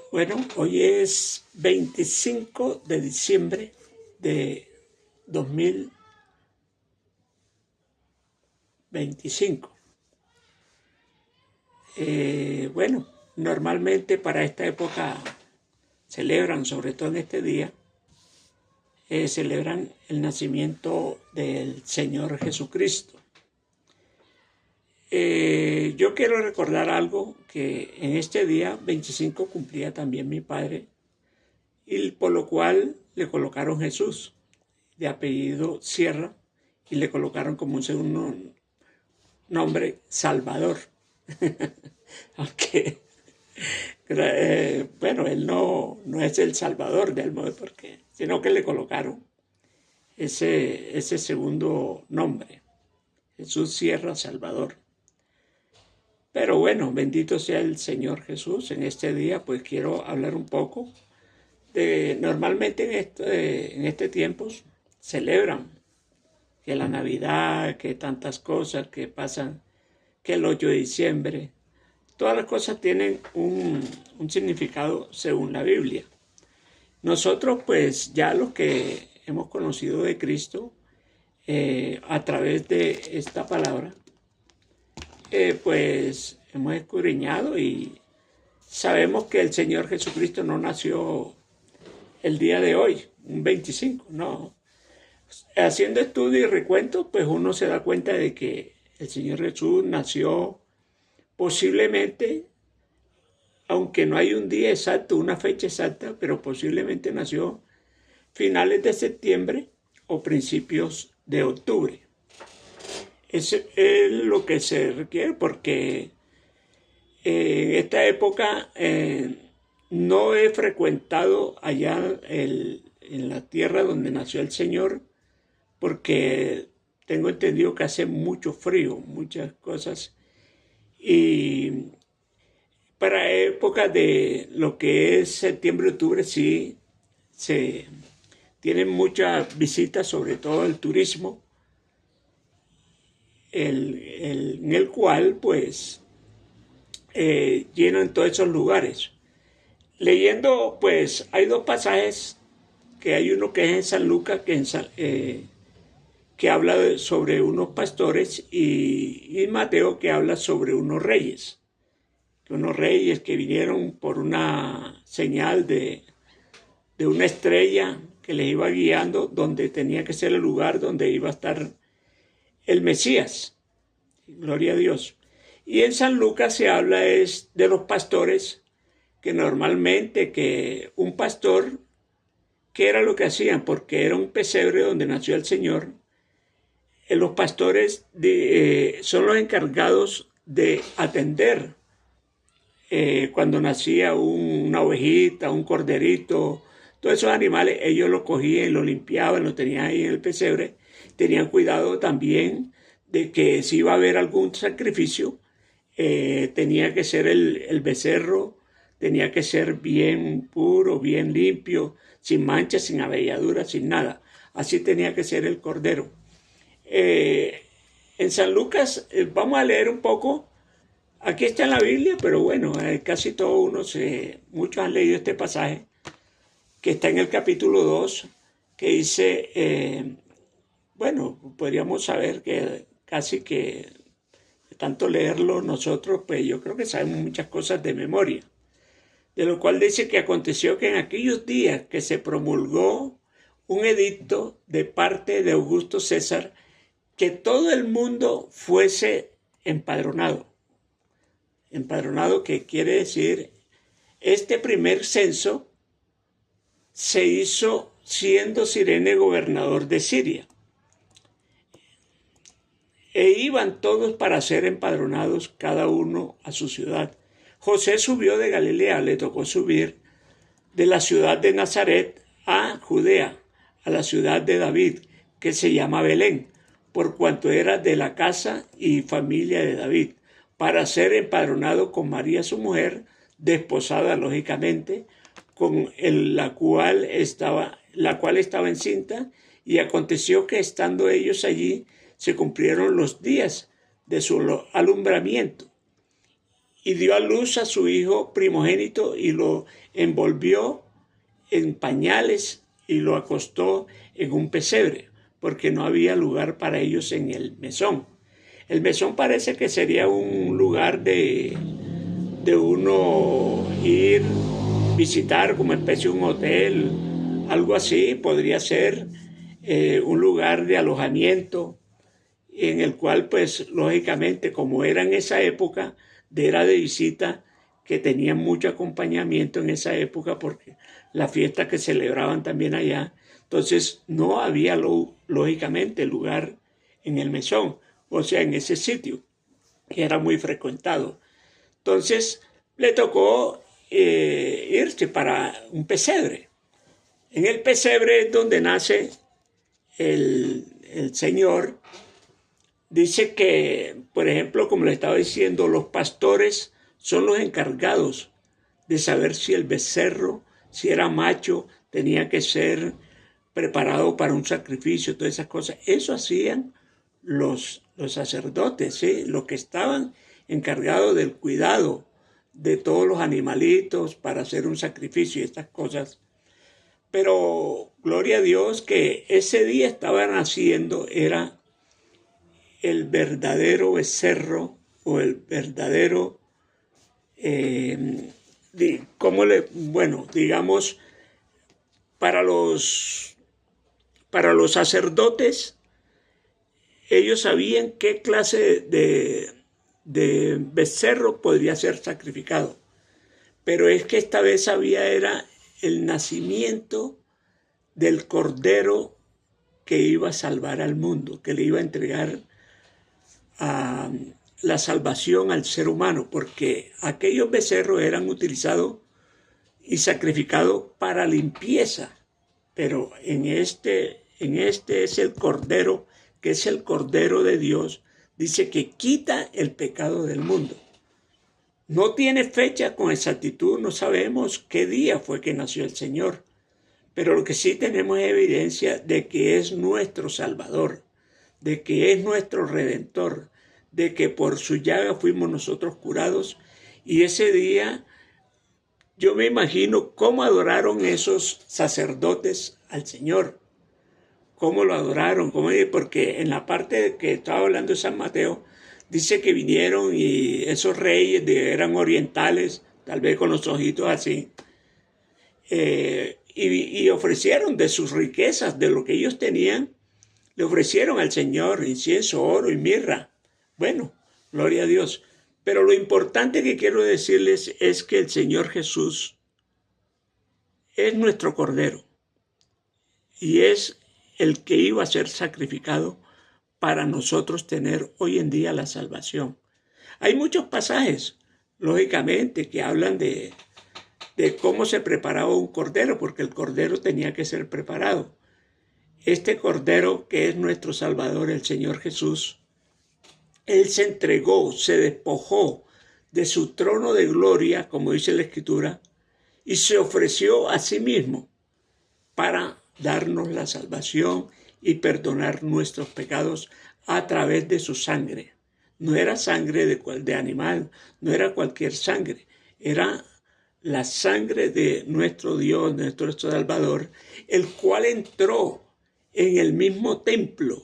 Bueno, hoy es 25 de diciembre de 2025. Bueno, normalmente para esta época celebran, sobre todo en este día, celebran el nacimiento del Señor Jesucristo. Yo quiero recordar algo que en este día 25 cumplía también mi padre, y por lo cual le colocaron Jesús, de apellido Sierra, y le colocaron como un segundo nombre Salvador. Aunque, bueno, él no es el Salvador del modo porque, sino que le colocaron ese segundo nombre, Jesús Sierra Salvador. Pero bueno, bendito sea el Señor Jesús. En este día pues quiero hablar un poco de, normalmente en este tiempo celebran que la Navidad, que tantas cosas que pasan, que el 8 de diciembre, todas las cosas tienen un significado según la Biblia. Nosotros pues ya los que hemos conocido de Cristo a través de esta palabra, pues hemos escudriñado y sabemos que el Señor Jesucristo no nació el día de hoy, un 25, no. Haciendo estudio y recuento, pues uno se da cuenta de que el Señor Jesús nació posiblemente, aunque no hay un día exacto, una fecha exacta, pero posiblemente nació finales de septiembre o principios de octubre. Eso es lo que se requiere porque en esta época no he frecuentado allá en la tierra donde nació el Señor, porque tengo entendido que hace mucho frío, muchas cosas. Y para épocas de lo que es septiembre, octubre, sí se tienen muchas visitas, sobre todo el turismo, en el cual pues llenan todos esos lugares. Leyendo, pues hay dos pasajes, que hay uno que es en San Lucas, que habla sobre unos pastores, y Mateo, que habla sobre unos reyes que vinieron por una señal de una estrella que les iba guiando donde tenía que ser el lugar donde iba a estar el Mesías. Gloria a Dios. Y en San Lucas se habla es de los pastores, que normalmente que un pastor, ¿qué era lo que hacían? Porque era un pesebre donde nació el Señor. Los pastores son los encargados de atender cuando nacía una ovejita, un corderito, todos esos animales, ellos lo cogían, lo limpiaban, lo tenían ahí en el pesebre. Tenían cuidado también de que si iba a haber algún sacrificio, tenía que ser el becerro, tenía que ser bien puro, bien limpio, sin manchas, sin avelladuras, sin nada. Así tenía que ser el cordero. En San Lucas, vamos a leer un poco. Aquí está en la Biblia, pero bueno, casi todos muchos han leído este pasaje, que está en el capítulo 2, que dice, bueno, podríamos saber que casi que de tanto leerlo nosotros, pues yo creo que sabemos muchas cosas de memoria. De lo cual dice que aconteció que en aquellos días que se promulgó un edicto de parte de Augusto César, que todo el mundo fuese empadronado. Empadronado, que quiere decir, este primer censo se hizo siendo Cirene gobernador de Siria. E iban todos para ser empadronados, cada uno a su ciudad. José subió de Galilea, le tocó subir de la ciudad de Nazaret a Judea, a la ciudad de David, que se llama Belén, por cuanto era de la casa y familia de David, para ser empadronado con María su mujer, desposada lógicamente, con la cual estaba encinta. Y aconteció que estando ellos allí, se cumplieron los días de su alumbramiento. y dio a luz a su hijo primogénito y lo envolvió en pañales y lo acostó en un pesebre, porque no había lugar para ellos en el mesón. El mesón parece que sería un lugar de uno ir, visitar como especie de un hotel, algo así. Podría ser un lugar de alojamiento en el cual, pues, lógicamente, como era en esa época, era de visita, que tenían mucho acompañamiento en esa época, porque las fiestas que celebraban también allá, entonces no había, lógicamente, lugar en el mesón, o sea, en ese sitio, que era muy frecuentado. Entonces, le tocó irse para un pesebre. En el pesebre es donde nace el Señor. Dice que, por ejemplo, como le estaba diciendo, los pastores son los encargados de saber si el becerro, si era macho, tenía que ser preparado para un sacrificio, todas esas cosas. Eso hacían los sacerdotes, ¿sí? Los que estaban encargados del cuidado de todos los animalitos para hacer un sacrificio y estas cosas. Pero gloria a Dios que ese día estaban haciendo, era el verdadero becerro o el verdadero, digamos, para los sacerdotes, ellos sabían qué clase de becerro podría ser sacrificado. Pero es que esta vez era el nacimiento del cordero que iba a salvar al mundo, que le iba a entregar a la salvación al ser humano, porque aquellos becerros eran utilizados y sacrificados para limpieza, pero en este es el cordero, que es el cordero de Dios, dice que quita el pecado del mundo. No tiene fecha con exactitud, no sabemos qué día fue que nació el Señor, pero lo que sí tenemos es evidencia de que es nuestro Salvador, de que es nuestro Redentor, de que por su llaga fuimos nosotros curados. Y ese día yo me imagino cómo adoraron esos sacerdotes al Señor, cómo lo adoraron, porque en la parte que estaba hablando de San Mateo, dice que vinieron y esos reyes eran orientales, tal vez con los ojitos así, y ofrecieron de sus riquezas, de lo que ellos tenían, le ofrecieron al Señor incienso, oro y mirra. Bueno, gloria a Dios. Pero lo importante que quiero decirles es que el Señor Jesús es nuestro Cordero y es el que iba a ser sacrificado para nosotros tener hoy en día la salvación. Hay muchos pasajes, lógicamente, que hablan de cómo se preparaba un cordero, porque el cordero tenía que ser preparado. Este cordero que es nuestro Salvador, el Señor Jesús, Él se entregó, se despojó de su trono de gloria, como dice la Escritura, y se ofreció a sí mismo para darnos la salvación y perdonar nuestros pecados a través de su sangre. No era sangre de animal, no era cualquier sangre, era la sangre de nuestro Dios, nuestro Salvador, el cual entró en el mismo templo,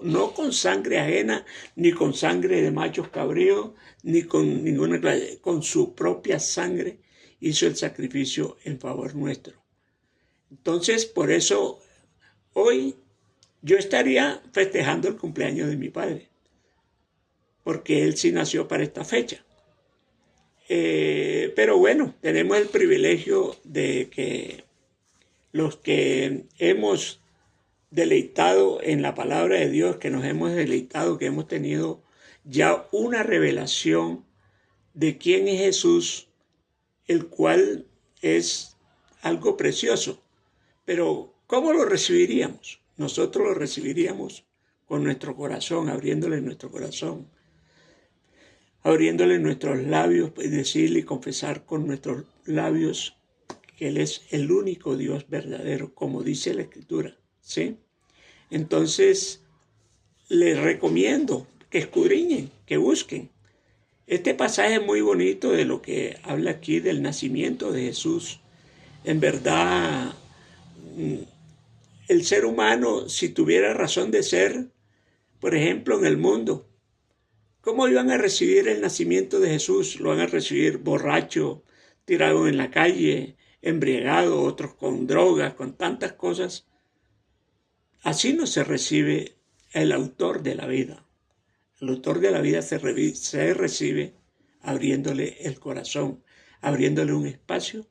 no con sangre ajena, ni con sangre de machos cabríos, ni con ninguna clase, con su propia sangre hizo el sacrificio en favor nuestro. Entonces, por eso, hoy yo estaría festejando el cumpleaños de mi padre, porque él sí nació para esta fecha. Pero bueno, tenemos el privilegio de que los que hemos deleitado en la palabra de Dios, que nos hemos deleitado, que hemos tenido ya una revelación de quién es Jesús, el cual es algo precioso. Pero ¿cómo lo recibiríamos? Nosotros lo recibiríamos con nuestro corazón, abriéndole nuestro corazón, abriéndole nuestros labios y decirle y confesar con nuestros labios que Él es el único Dios verdadero, como dice la Escritura, ¿sí? Entonces, les recomiendo que escudriñen, que busquen Este pasaje es muy bonito de lo que habla aquí del nacimiento de Jesús. En verdad, el ser humano, si tuviera razón de ser, por ejemplo, en el mundo, ¿cómo iban a recibir el nacimiento de Jesús? Lo van a recibir borracho, tirado en la calle, embriagado, otros con drogas, con tantas cosas. Así no se recibe el autor de la vida. El autor de la vida se recibe abriéndole el corazón, abriéndole un espacio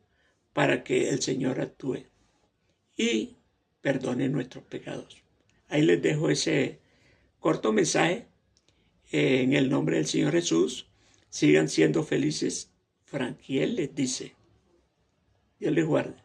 para que el Señor actúe y perdone nuestros pecados. Ahí les dejo ese corto mensaje. En el nombre del Señor Jesús, sigan siendo felices. Franquiel les dice. Dios les guarde.